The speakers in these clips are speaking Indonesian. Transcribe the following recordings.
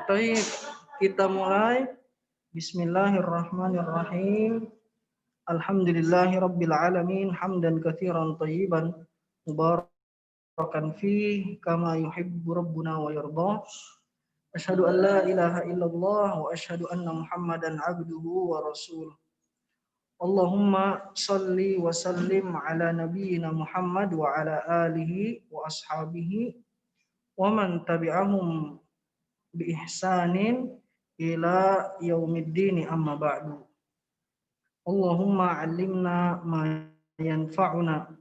Baik, kita mulai. Bismillahirrahmanirrahim. Alhamdulillahirabbil alamin hamdan katsiran thayyiban mubarakan fihi kama yuhibbu rabbuna wa yarda. Asyhadu an la ilaha illallah wa asyhadu anna Muhammadan abduhu wa rasuluh. Allahumma salli wa sallim ala nabiyyina Muhammad wa ala alihi wa ashabihi wa man tabi'ahum bi ihsanin ila yaumiddin amma ba'du. Allahumma 'allimna ma yanfa'una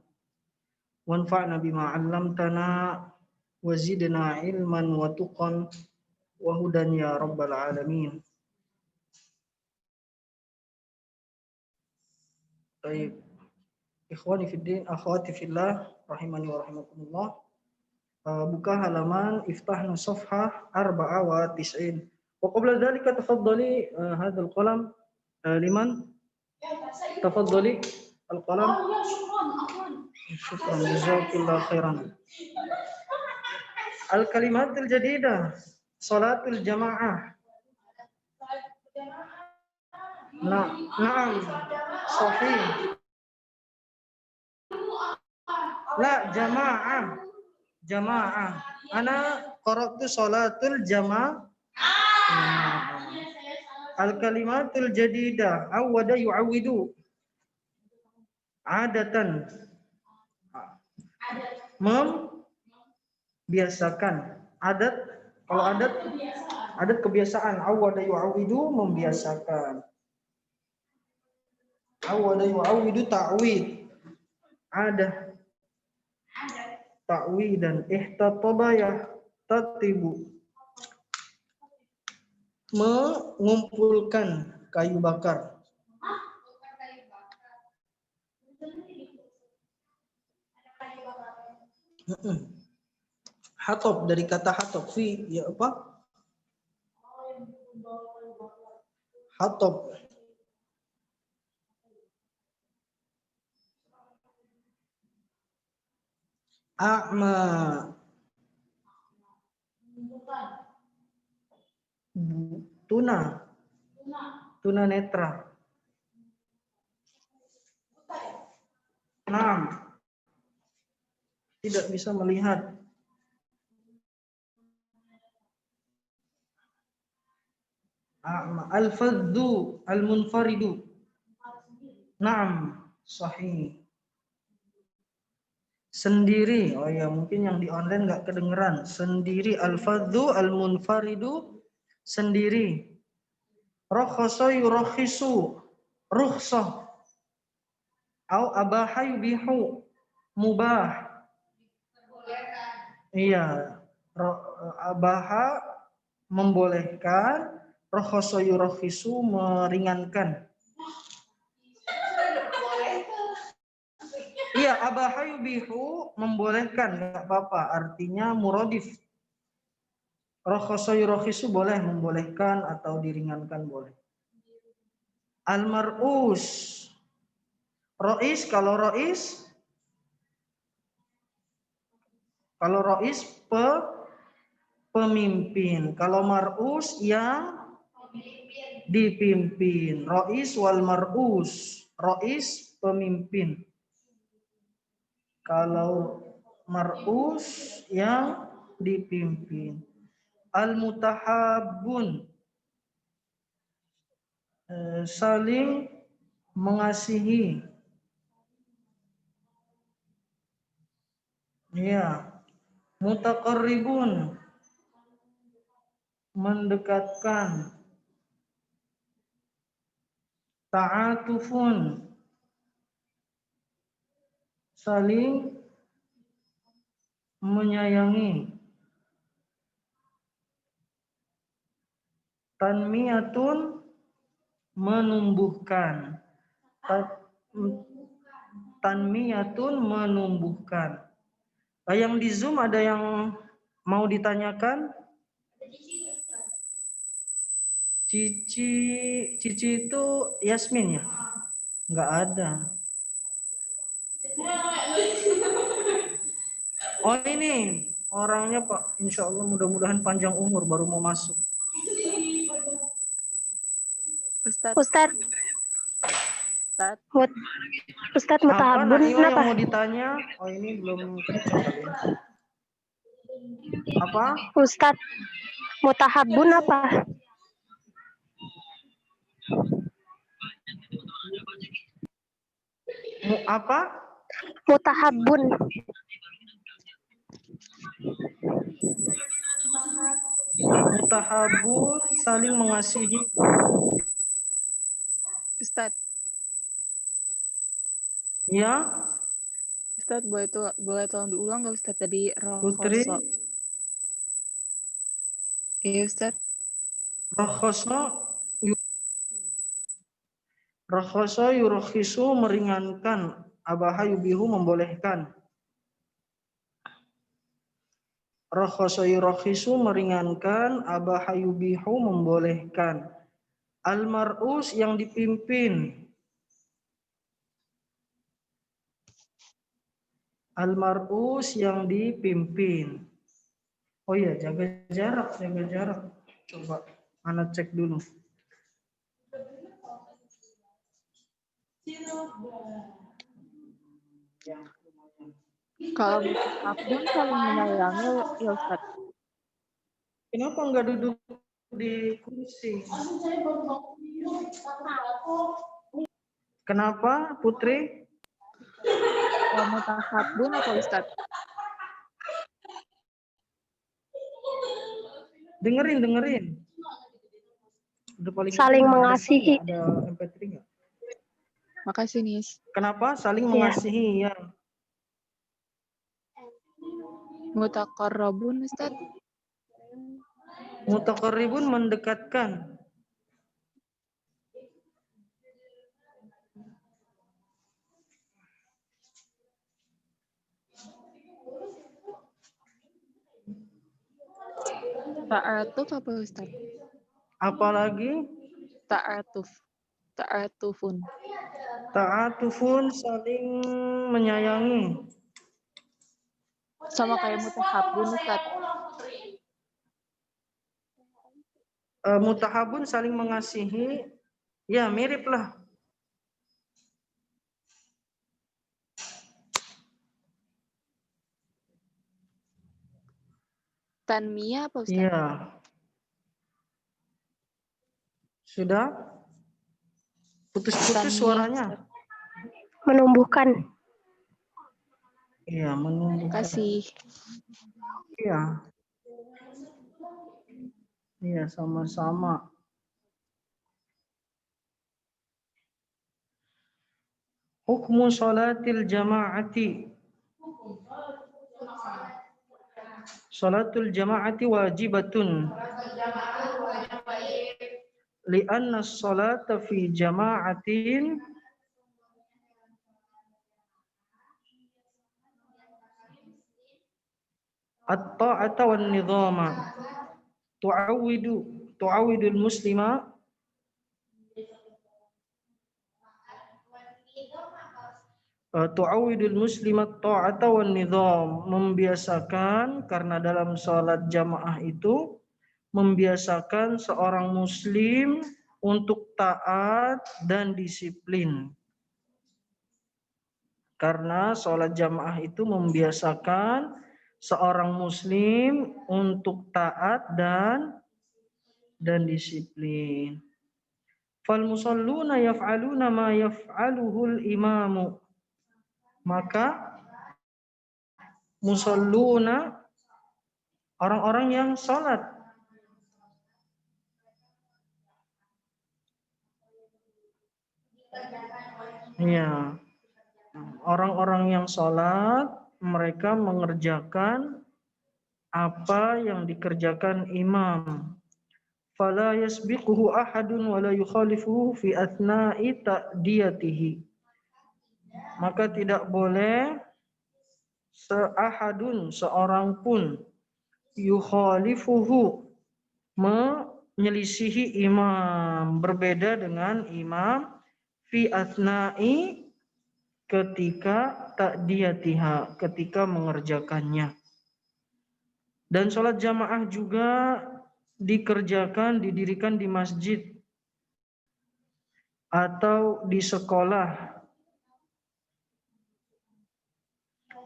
wanfa'na bima 'allamtana wa zidna ilman wa tuqan wa hudan ya rabbal alamin. Baik. Ikhwani fid din, akhwati fillah, rahimani wa rahimakumullah. Buka halaman iftahna safhah 94. Wa qabla dhalika tafaddali hadha al-qalam liman tafaddali al-qalam. Syukran jazakallahu khairan. Al-kalimat al-jadidah salatul jamaah. Na'am sahih. La jamaah. Ana qara'tu salatul jamaah. Al-kalimatul jadidah awwada yu'awwidu adatan, membiasakan. Kalau adat kebiasaan. Awwada yu'awwidu membiasakan. Awwada yu'awwidu ta'wid. Ada ta'widan. Ihtataba yahtatibu, mengumpulkan kayu bakar. Hatab dari kata hatab, fi ya apa? Hatab. A'ma, tuna netra. Tidak bisa melihat. A'ma, al-faddu, al-munfaridu. Naam, sahih. Sendiri. Oh ya, mungkin yang di online nggak kedengeran. Sendiri. Al-faddu, al-munfaridu, sendiri. Rakhasa yurakhisu, rukhsah. Au abaha yubihu, mubah. Iya. Abaha membolehkan, rakhasa yurakhisu meringankan. Iya, abaha yubihu membolehkan, enggak apa-apa. Artinya muradif. Rakhasa yurakhisu boleh, membolehkan atau diringankan boleh. Al-mar'us. Rois, kalau rois pemimpin. Kalau mar'us yang dipimpin. Rois wal mar'us. Rois pemimpin. Kalau mar'us yang dipimpin. Al-mutahabbun, saling mengasihi. Ya. Mutaqarribun, mendekatkan. Ta'atufun, saling menyayangi. Tanmiyatun, menumbuhkan. Tanmiyatun, menumbuhkan. Yang di Zoom ada yang mau ditanyakan? Cici itu Yasmin ya? Enggak ada. Oh ini, orangnya Pak? Insya Allah mudah-mudahan panjang umur baru mau masuk. Ustadz Apa Mutahabun Naima yang kenapa? mau ditanya? Oh ini belum kencang kali. Apa? Ustadz Mutahabun apa? Apa? Mutahabun. Mutahabun saling mengasihi. Ustadz, Ya, Ustadz boleh tolong diulang nggak Ustadz tadi Putri. rohoso? Iya Ustadz. Rakhoso yurokhisu meringankan, abaha yubihu membolehkan. Rakhoso yurokhisu meringankan, abaha yubihu membolehkan. Al-mar'us yang dipimpin. Al-mar'us yang dipimpin. Oh iya, jaga jarak. Coba Ana cek dulu. Kalau mutahabun saling menyayangi ya Ustadz. Kenapa enggak duduk di kursi? Kenapa, Putri? Kalau mutahabun apa Ustadz? Dengerin. Udah paling Saling ada mengasihi. Ada MP3 enggak? Makasih Nis. Kenapa saling Iya. mengasihi ya? Mutaqarrabun Ustadz. Mutaqarribun mendekatkan. Ta'atuf apa Ustadz? Apalagi Ta'atufun. ta'atufun saling menyayangi. Sama kayak mutahabun Ustadz. Mutahabun saling mengasihi. Ya, mirip lah. Tanmiyah apa Ustadz? Iya. Sudah? Putus-putus Tanmiyah, suaranya. Ustadz. Menumbuhkan. Iya, menumbuhkan. Kasih. Iya. Iya, sama-sama. Hukmu salatil jama'ati. Salatul jama'ati wajibatun. Lianna salata fi jama'atin at-ta'ata wan nizama tu'awidul muslima tu'awidul muslimat ta'ata wan nizam, membiasakan, karena dalam salat jamaah itu membiasakan seorang muslim untuk taat dan disiplin. Karena sholat jamaah itu membiasakan seorang muslim untuk taat dan disiplin. Fal musalluna yaf'aluna ma yaf'aluhul imamu. Maka musalluna, orang-orang yang sholat, ya, orang-orang yang sholat, mereka mengerjakan apa yang dikerjakan imam. Fala yasbiquhu ahadun wa la yukhalifuhu fi athna'i ta'diyatihi. Maka tidak boleh seorang pun yukhalifuhu, menyelisihi imam, berbeda dengan imam, fi athna'i, ketika ta'diyatiha, ketika mengerjakannya. Dan sholat jamaah juga didirikan di masjid atau di sekolah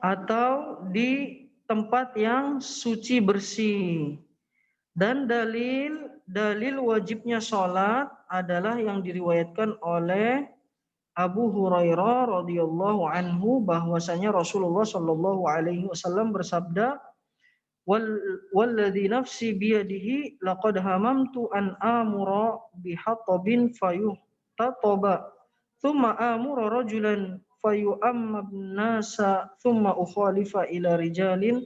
atau di tempat yang suci bersih. Dan dalil wajibnya sholat adalah yang diriwayatkan oleh Abu Hurairah radhiyallahu anhu bahwasanya Rasulullah shallallahu alaihi wasallam bersabda, walladzi nafsi biyadihi laqad hamamtu an amura bihatabin fayuhtataba thumma amura rajulan fayu'amma nasa thumma ukhalifa ila rijalin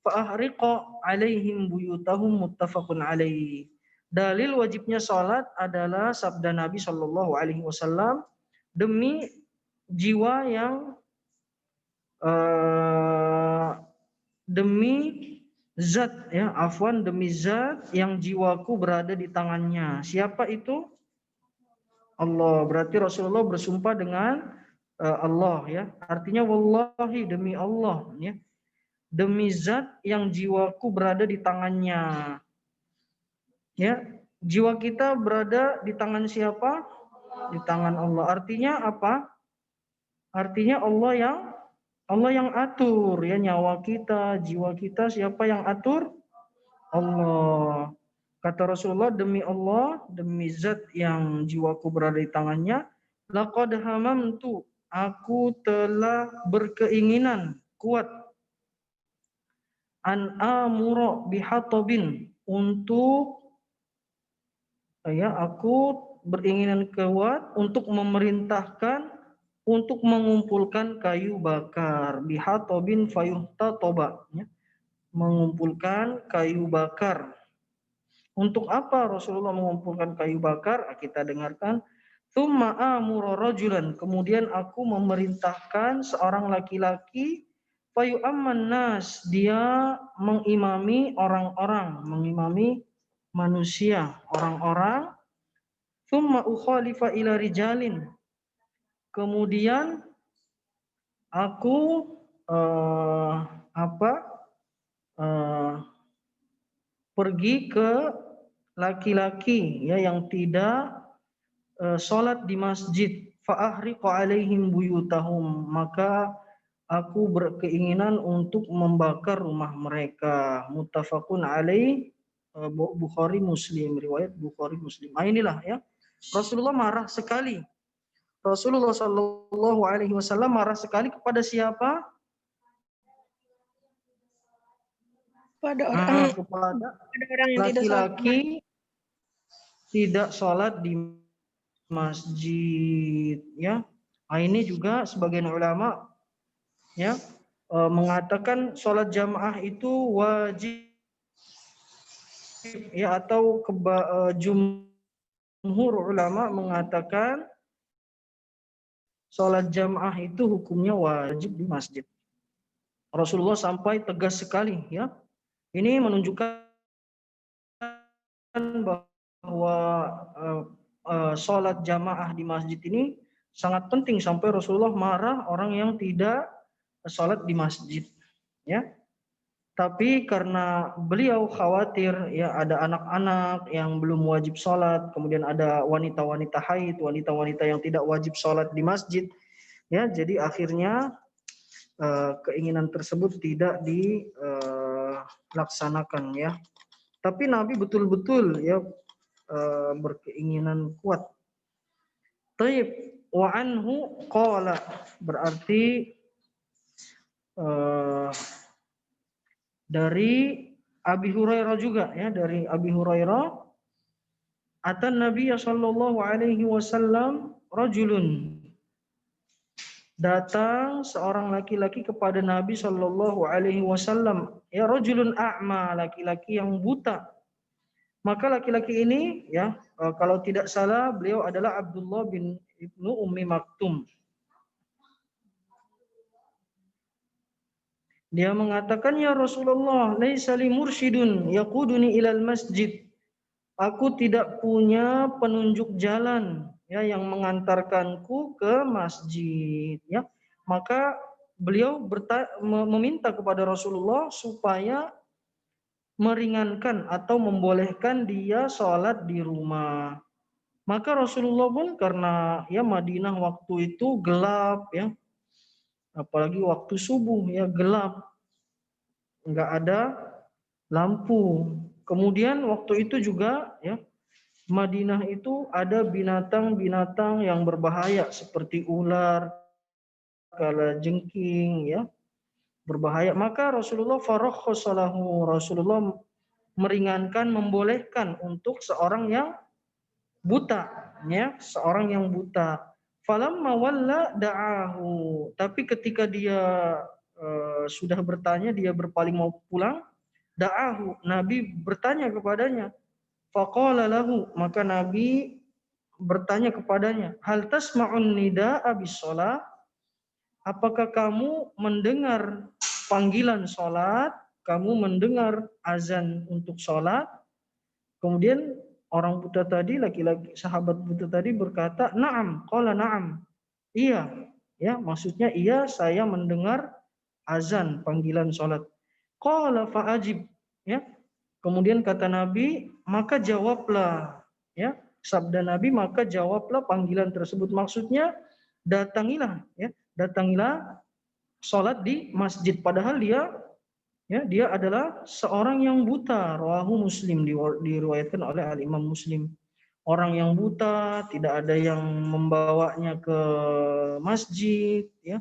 fa'ahriqa alaihim buyutahum muttafaqun alaihi. Dalil wajibnya salat adalah sabda Nabi Shallallahu alaihi wasallam, demi jiwa yang demi zat yang jiwaku berada di tangannya. Siapa itu? Allah. Berarti Rasulullah bersumpah dengan Allah ya. Artinya wallahi, demi Allah ya. Demi zat yang jiwaku berada di tangannya. Ya, jiwa kita berada di tangan siapa? Di tangan Allah. Artinya apa? Artinya Allah yang atur ya nyawa kita, jiwa kita, siapa yang atur? Allah. Kata Rasulullah, demi Allah, demi zat yang jiwaku berada di tangannya, laqad hamamtu, aku telah berkeinginan kuat an amura bihatabin, aku beringinan kuat untuk memerintahkan untuk mengumpulkan kayu bakar. Bihatabin fayuhtatoba, ya, mengumpulkan kayu bakar. Untuk apa Rasulullah mengumpulkan kayu bakar? Kita dengarkan. Tsumma amura rajulan, kemudian aku memerintahkan seorang laki-laki, fayu'amman nas, dia mengimami orang-orang, mengimami manusia, orang-orang. Tsumma ukhalifa ila rijalin, kemudian aku pergi ke laki-laki ya yang tidak sholat di masjid, fa'ahriqu alaihim buyutahum, maka aku berkeinginan untuk membakar rumah mereka. Muttafaqun alaih, Bukhari Muslim, riwayat Bukhari Muslim. Nah, inilah ya, Rasulullah marah sekali. Rasulullah Shallallahu alaihi wasallam marah sekali kepada siapa? Pada orang Kepada yang laki-laki tidak sholat di masjid ya. Nah, ini juga sebagian ulama ya mengatakan sholat jamaah itu wajib ya, atau jumhur ulama mengatakan sholat jamaah itu hukumnya wajib di masjid. Rasulullah sampai tegas sekali ya. Ini menunjukkan bahwa sholat jamaah di masjid ini sangat penting, sampai Rasulullah marah orang yang tidak sholat di masjid ya. Tapi karena beliau khawatir ya ada anak-anak yang belum wajib sholat, kemudian ada wanita-wanita haid, wanita-wanita yang tidak wajib sholat di masjid ya, jadi akhirnya keinginan tersebut tidak dilaksanakan ya. Tapi Nabi betul-betul ya berkeinginan kuat. Taib wa anhu qala, berarti dari Abi Hurairah juga ya, dari Abi Hurairah, atan Nabi sallallahu alaihi wasallam rajulun, datang seorang laki-laki kepada Nabi Shallallahu Alaihi Wasallam, ya rajulun a'ma, laki-laki yang buta. Maka laki-laki ini ya kalau tidak salah beliau adalah Abdullah bin Ibnu Ummi Maktum. Dia mengatakan, ya Rasulullah, laisa li mursyidun yaquduni ilal masjid. Aku tidak punya penunjuk jalan ya yang mengantarkanku ke masjid ya. Maka beliau meminta kepada Rasulullah supaya meringankan atau membolehkan dia sholat di rumah. Maka Rasulullah pun karena ya Madinah waktu itu gelap ya, apalagi waktu subuh ya gelap, nggak ada lampu. Kemudian waktu itu juga ya Madinah itu ada binatang-binatang yang berbahaya seperti ular, kalajengking ya, berbahaya. Maka Rasulullah Rasulullah meringankan, membolehkan untuk seorang yang buta ya, seorang yang buta. Falamma walla da'ahu. Tapi ketika dia sudah bertanya, dia berpaling mau pulang, da'ahu, Nabi bertanya kepadanya. Faqala lahu, maka Nabi bertanya kepadanya, hal tasma'un nida'a bis shalah? Apakah kamu mendengar panggilan salat? Kamu mendengar azan untuk salat? Kemudian orang buta tadi, laki-laki sahabat buta tadi berkata, "Na'am." Qala na'am. Iya, ya, maksudnya iya, saya mendengar azan panggilan salat. Qala fa'ajib, ya. Kemudian kata Nabi, maka jawablah, ya. Sabda Nabi, maka jawablah panggilan tersebut. Maksudnya datangilah, ya. Datangilah salat di masjid, padahal dia adalah seorang yang buta. Rawahu Muslim, diriwayatkan oleh Al-Imam Muslim. Orang yang buta, tidak ada yang membawanya ke masjid ya,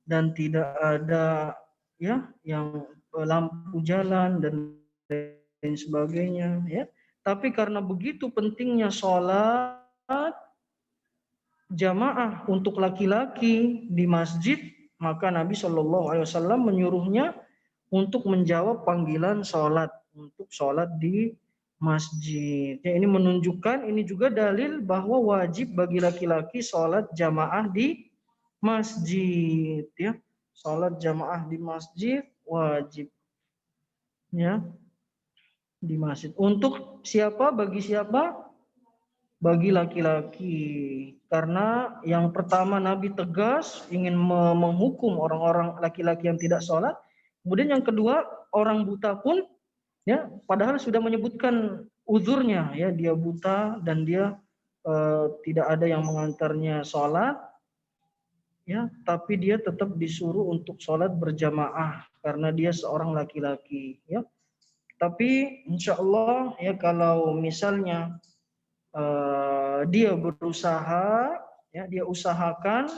dan tidak ada ya yang lampu jalan dan lain sebagainya ya. Tapi karena begitu pentingnya sholat jamaah untuk laki-laki di masjid, maka Nabi Shallallahu Alaihi Wasallam menyuruhnya untuk menjawab panggilan sholat, untuk sholat di masjid. Ya, ini menunjukkan, ini juga dalil bahwa wajib bagi laki-laki sholat jamaah di masjid. Ya, sholat jamaah di masjid wajib. Ya, di masjid. Untuk siapa? Bagi siapa? Bagi laki-laki. Karena yang pertama Nabi tegas ingin menghukum orang-orang laki-laki yang tidak sholat. Kemudian yang kedua, orang buta pun ya, padahal sudah menyebutkan uzurnya ya, dia buta dan dia tidak ada yang mengantarnya sholat ya, tapi dia tetap disuruh untuk sholat berjamaah karena dia seorang laki-laki ya. Tapi insya Allah ya, kalau misalnya dia berusaha ya, dia usahakan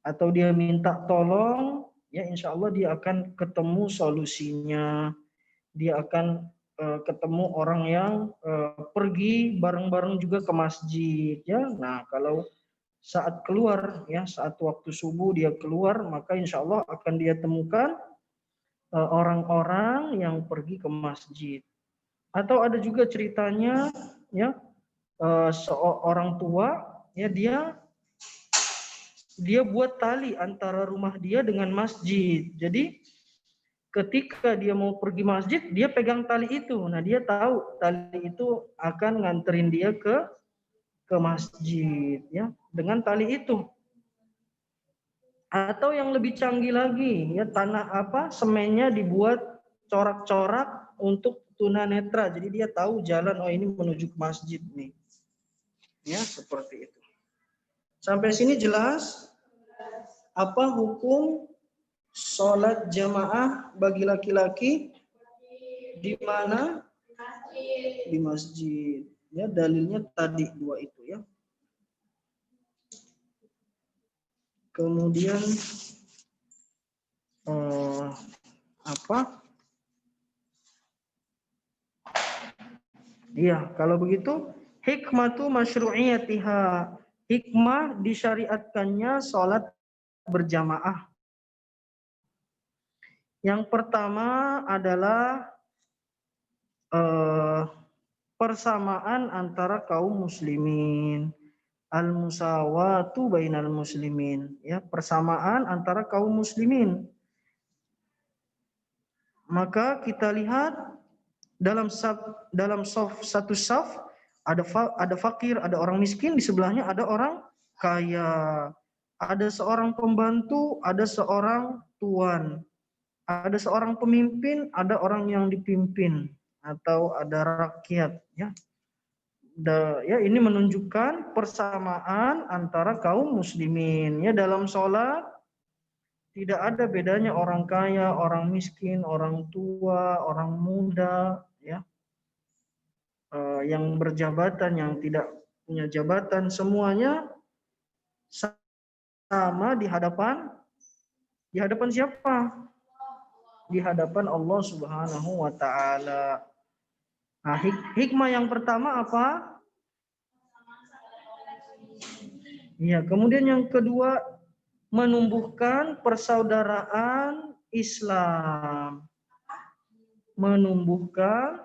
atau dia minta tolong ya, insya Allah dia akan ketemu solusinya. Dia akan ketemu orang yang pergi bareng-bareng juga ke masjid ya. Nah, kalau saat keluar ya, saat waktu subuh dia keluar, maka insya Allah akan dia temukan orang-orang yang pergi ke masjid. Atau ada juga ceritanya ya, seorang tua ya, dia buat tali antara rumah dia dengan masjid. Jadi ketika dia mau pergi masjid, dia pegang tali itu. Nah, dia tahu tali itu akan nganterin dia ke masjid ya, dengan tali itu. Atau yang lebih canggih lagi ya, semennya dibuat corak-corak untuk tunanetra. Jadi dia tahu jalan, oh ini menuju ke masjid nih. Ya, seperti itu. Sampai sini jelas apa hukum sholat jamaah bagi laki-laki di mana? Di masjid. Ya, dalilnya tadi dua itu ya. Kemudian apa? Iya, kalau begitu hikmatu masyru'iyatiha, hikmah disyariatkannya sholat berjamaah. Yang pertama adalah persamaan antara kaum muslimin, al-musawatu bainal muslimin, ya, persamaan antara kaum muslimin. Maka kita lihat dalam satu saf ada fakir, ada orang miskin, di sebelahnya ada orang kaya, ada seorang pembantu, ada seorang tuan, Ada seorang pemimpin, ada orang yang dipimpin, atau ada rakyat, ya. Ya, ini menunjukkan persamaan antara kaum muslimin. Ya, dalam sholat tidak ada bedanya orang kaya, orang miskin, orang tua, orang muda, ya. Yang berjabatan, yang tidak punya jabatan, semuanya sama di hadapan siapa? Di hadapan Allah Subhanahu wa taala. Nah, hikmah yang pertama apa? Ya, kemudian yang kedua, menumbuhkan persaudaraan Islam. Menumbuhkan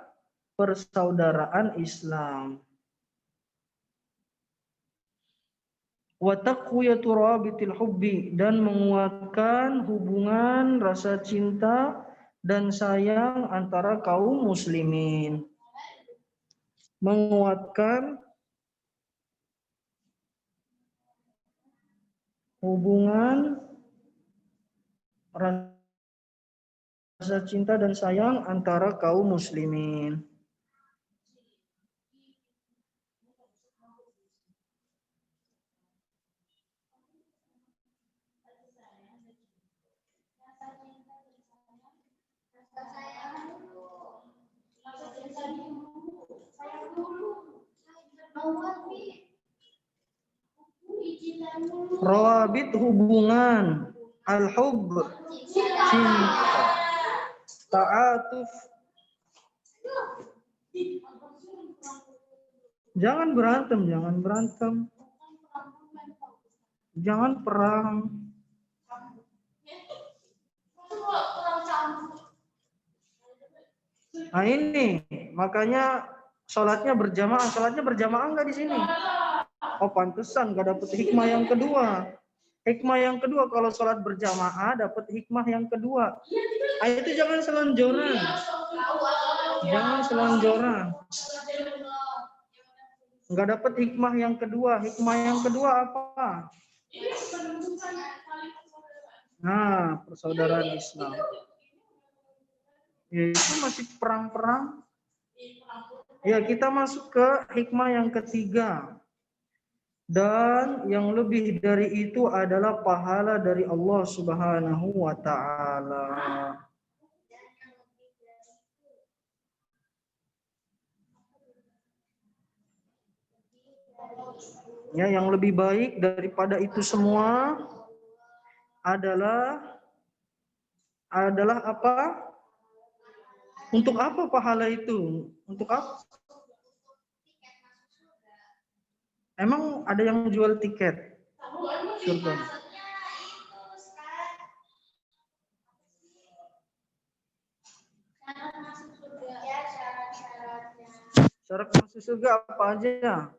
persaudaraan Islam. Wa taqwiyatu rabitil hubbi, dan menguatkan hubungan rasa cinta dan sayang antara kaum muslimin. Menguatkan hubungan rasa cinta dan sayang antara kaum muslimin. Rawabit hubungan, al-hub cinta, ta'atuf jangan berantem, jangan perang. Nah, ini makanya sholatnya berjamaah nggak di sini? Oh, pantesan nggak dapet hikmah yang kedua. Hikmah yang kedua, kalau sholat berjamaah dapat hikmah yang kedua. Itu jangan selonjoran. Nggak dapat hikmah yang kedua. Hikmah yang kedua apa? Nah, persaudaraan Islam. Ya, itu masih perang-perang. Ya, kita masuk ke hikmah yang ketiga. Dan yang lebih dari itu adalah pahala dari Allah Subhanahu wa taala. Ya, yang lebih baik daripada itu semua adalah apa? Untuk apa pahala itu? Untuk apa? Emang ada yang jual tiket surga? Syarat masuk surga apa aja?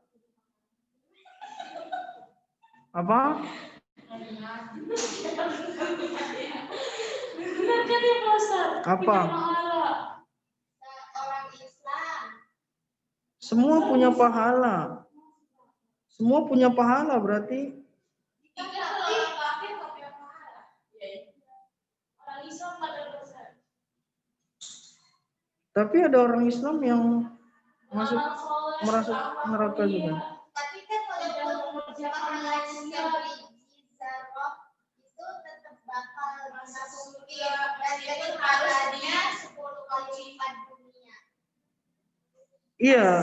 Apa? Apa? Semua punya pahala. Semua punya pahala berarti. Tapi ada orang Islam yang merasuk neraka juga. Tapi kan kalau pahalanya itu tetap bakal masuk dan itu pahalanya 10 kali lipat dunia. Iya,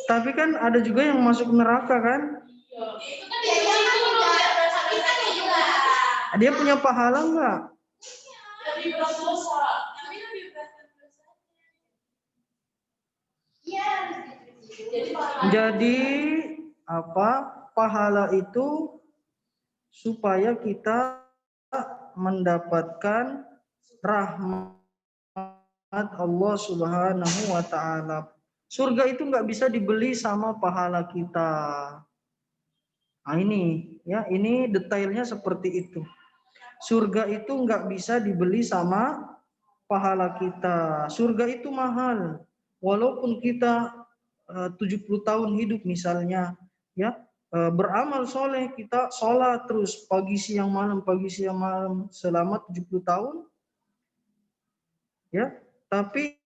tapi kan ada juga yang masuk neraka kan? Dia punya pahala enggak? Jadi apa? Pahala itu supaya kita mendapatkan rahmat Allah Subhanahu wa taala. Surga itu nggak bisa dibeli sama pahala kita. Nah, ini ya, ini detailnya seperti itu. Surga itu nggak bisa dibeli sama pahala kita. Surga itu mahal. Walaupun kita 70 tahun hidup misalnya, ya, beramal soleh, kita sholat terus pagi siang malam selama 70 tahun, ya, tapi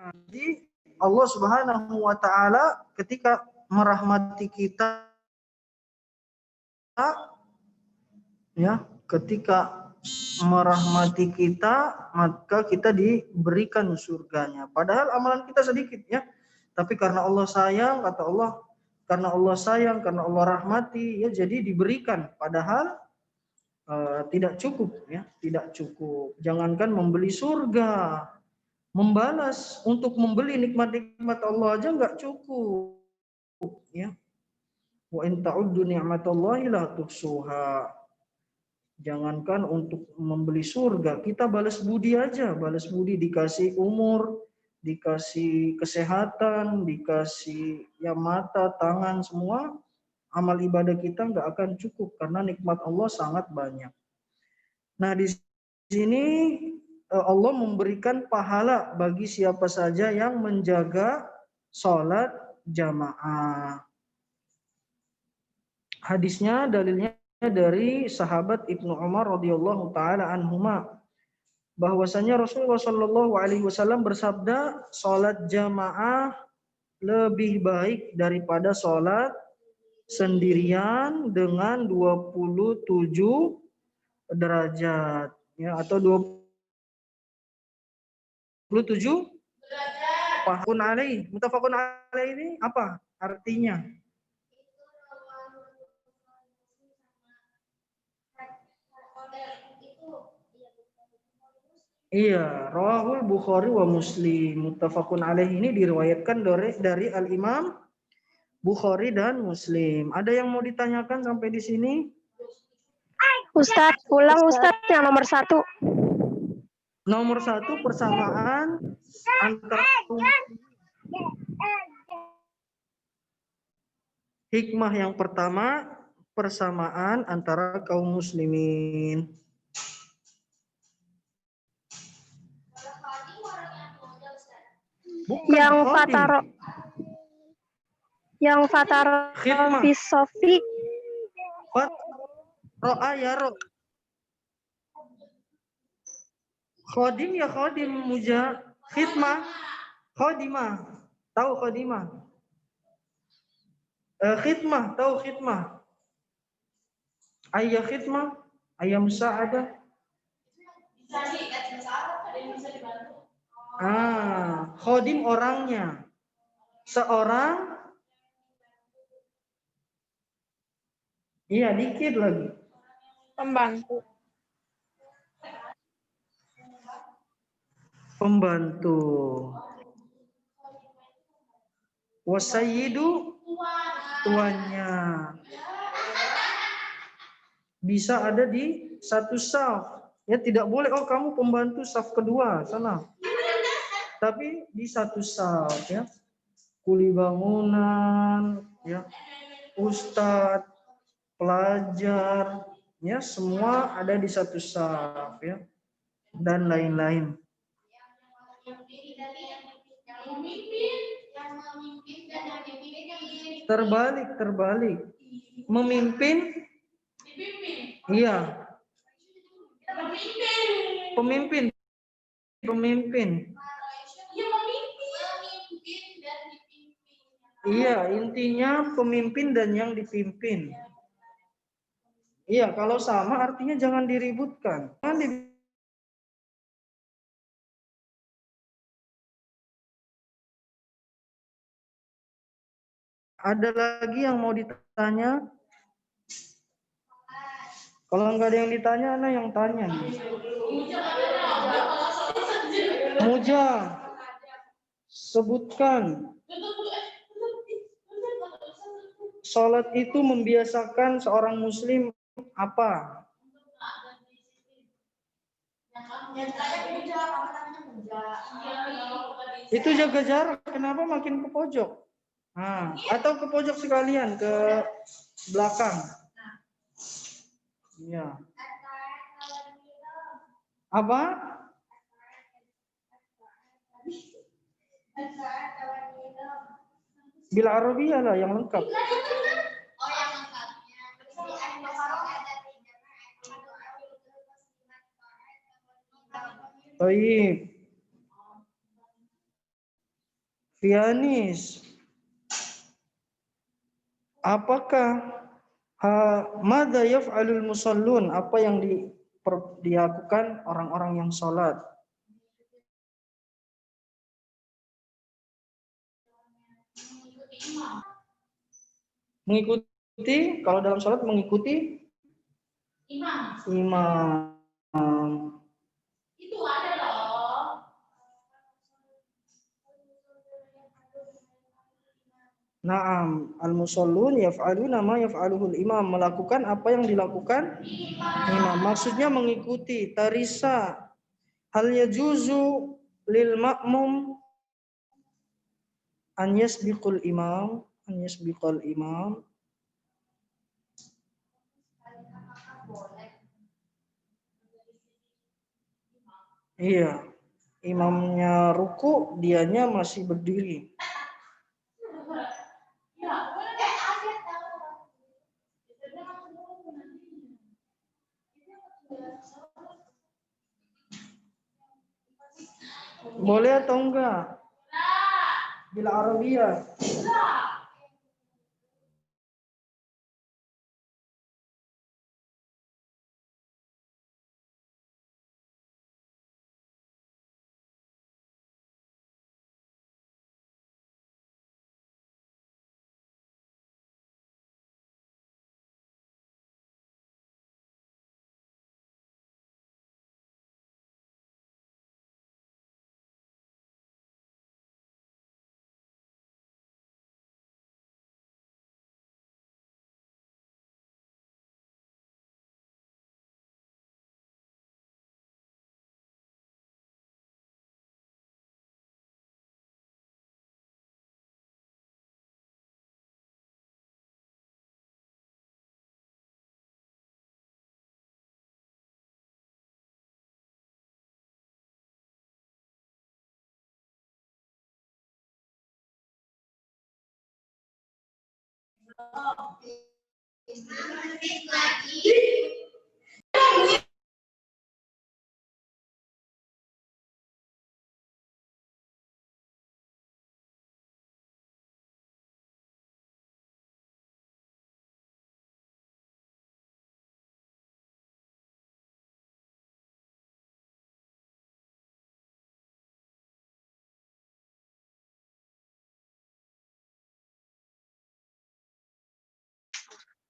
jadi Allah Subhanahu wa taala ketika merahmati kita, ya, ketika merahmati kita, maka kita diberikan surganya. Padahal amalan kita sedikit, ya. Tapi karena Allah sayang, kata Allah, karena Allah sayang, karena Allah rahmati, ya, jadi diberikan. Padahal tidak cukup, ya, tidak cukup. Jangankan membeli surga, membalas untuk membeli nikmat-nikmat Allah aja nggak cukup, ya. Wa in ta'uddu ni'matallahi la tuhsuha. Jangankan untuk membeli surga, kita balas budi aja, balas budi dikasih umur, dikasih kesehatan, dikasih ya mata, tangan, semua amal ibadah kita nggak akan cukup karena nikmat Allah sangat banyak. Nah, di sini Allah memberikan pahala bagi siapa saja yang menjaga sholat jamaah. Hadisnya, dalilnya dari sahabat Ibnu Umar radhiyallahu taala anhuma, bahwasanya Rasulullah Shallallahu alaihi wasallam bersabda, salat jamaah lebih baik daripada salat sendirian dengan 27 derajat, ya, atau 27 mutafaqun alaih. Mutafaqun alaih ini apa artinya? Iya, rawahul Bukhari wa Muslim. Muttafaqun alaih ini diriwayatkan dari Al-Imam Bukhari dan Muslim. Ada yang mau ditanyakan sampai di sini? Ustadz, ulang Ustadz yang nomor 1. Nomor 1, persamaan antara hikmah yang pertama, persamaan antara kaum muslimin. Bukan Yang khadim. Fataro Khidmah. Fisofi. Ro'a ya ro. Khadim ya khadim muja. Khidmah. Khadimah. Tahu khadimah? Khidmah, tahu khidmah? Ayah khidmah, ayah musa'adah. Khadim orangnya. Seorang, iya dikit lagi. Pembantu. Pembantu. Wasayyidu, tuannya. Bisa ada di satu saf. Ya, tidak boleh, oh kamu pembantu saf kedua, sana. Tapi di satu saf, ya. Kuli bangunan, ya. Ustadz, pelajar, ya, semua ada di satu saf, ya. Dan lain-lain. Terbalik. Memimpin. Iya. Pemimpin. Iya, intinya pemimpin dan yang dipimpin. Iya, kalau sama artinya jangan diributkan. Ada lagi yang mau ditanya? Kalau nggak ada yang ditanya, Ana yang tanya. Muja, sebutkan. Salat itu membiasakan seorang muslim apa? Itu jaga jarak. Kenapa makin ke pojok? Nah, atau ke pojok sekalian, ke belakang. Iya. Apa? Bil Arabiyah lah yang lengkap. Baik. Fianis. Apakah madza yaf'alul musallun? Apa yang dilakukan orang-orang yang sholat? Mengikuti, kalau dalam sholat mengikuti imam. Itu ada loh. Naam, al-musallun yaf'aluna ma yaf'aluhul imam, melakukan apa yang dilakukan imam. Maksudnya mengikuti. Tarisa, hal yajuzu lil ma'mum an yasbiqul imam, Iya, imamnya ruku, dianya masih berdiri. Boleh atau enggak? Bil Arabiyah.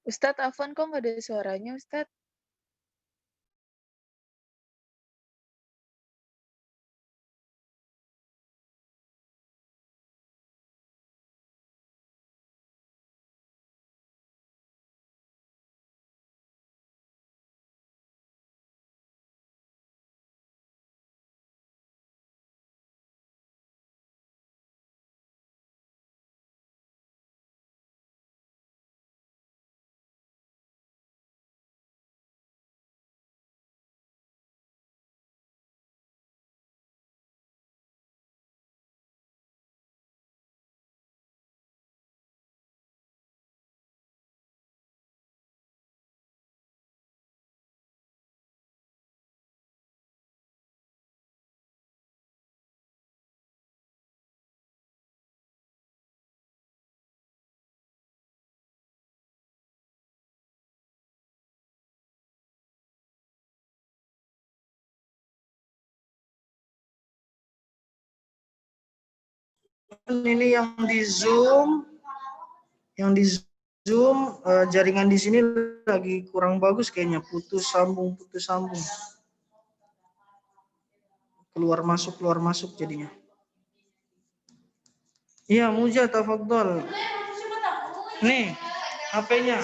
Ustadz Afwan kok nggak ada suaranya, Ustadz? Ini yang di Zoom Zoom jaringan di sini lagi kurang bagus kayaknya, putus sambung. Keluar masuk jadinya. Iya, Muja, tafadhol. Nih, HP-nya.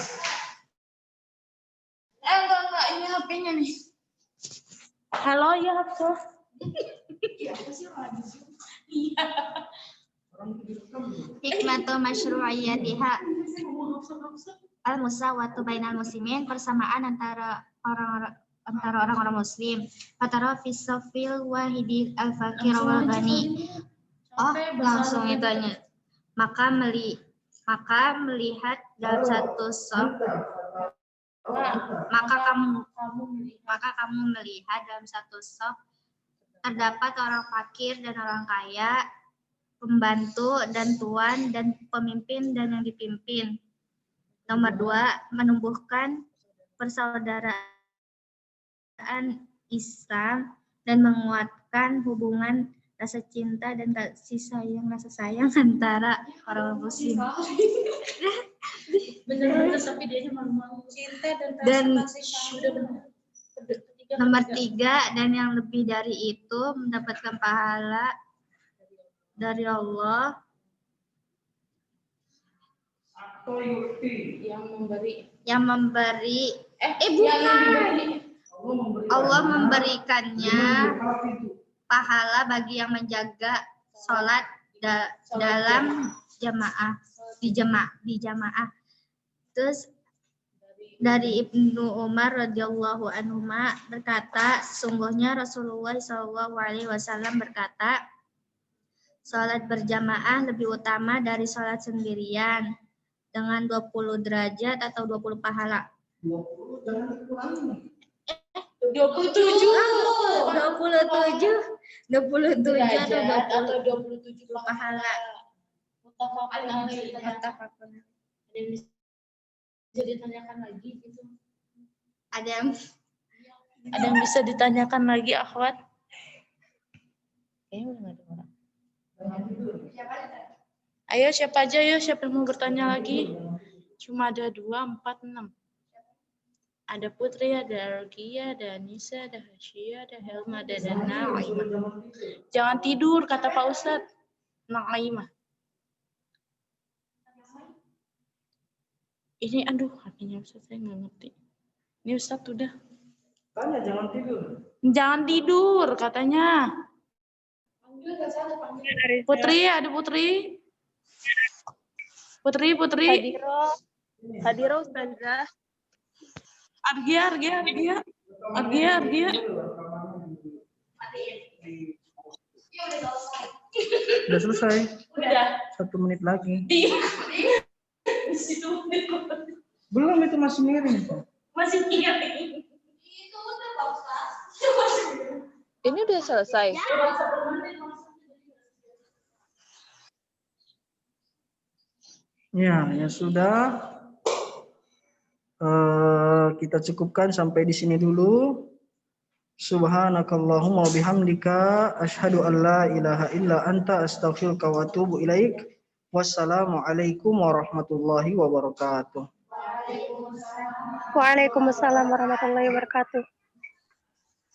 Enggak, ini HP-nya nih. Halo, ya Hafsah. Hikmatu masyru'iyatiha al-musawatu bainal muslimin, persamaan antara orang-orang muslim. Fatara fi safil wahidi al-fakir wal ghani. Oh, langsung itu aja. Maka melihat dalam satu saf, maka kamu melihat dalam satu saf terdapat orang fakir dan orang kaya, pembantu dan tuan, dan pemimpin dan yang dipimpin. Nomor 2, menumbuhkan persaudaraan Islam dan menguatkan hubungan rasa cinta dan rasa sayang antara orang muslim. Benar-benar tapi dia malu-malu. Cinta dan rasa kasih sayang. Nomor 3, dan yang lebih dari itu mendapatkan pahala dari Allah yang memberi Allah memberikannya pahala bagi yang menjaga sholat dalam di jamaah. Terus dari Ibnu Umar radhiyallahu anhu berkata, sesungguhnya Rasulullah SAW berkata, sholat berjamaah lebih utama dari sholat sendirian dengan 20 derajat atau 20 pahala. 27 atau 27 pahala. Bisa ditanyakan lagi gitu. Ada yang bisa ditanyakan lagi, akhwat? Kayaknya udah ada orang. Ayo siapa aja, siapa yang mau bertanya lagi? Cuma ada 2, 4, 6. Ada Putri, ada Argia, ada Anissa, ada Hasyia, ada Helma, ada Naimah. Jangan tidur, kata Pak Ustadz. Naimah. Ini aduh, HP-nya Ustadz saya nggak ngerti. Ini Ustadz udah. Tanya jangan tidur. Jangan tidur katanya. Putri, ada Putri. Putri. Hadiro Ustazah. Argia. Udah selesai. Udah. 1 menit lagi. Belum, itu masih miring. Masih miring. Ini udah selesai. Ya sudah. Kita cukupkan sampai di sini dulu. Subhanakallahumma wa bihamdika asyhadu an la ilaha illa anta astaghfiruka wa atubu ilaik. Wassalamualaikum warahmatullahi wabarakatuh. Waalaikumsalam warahmatullahi wabarakatuh.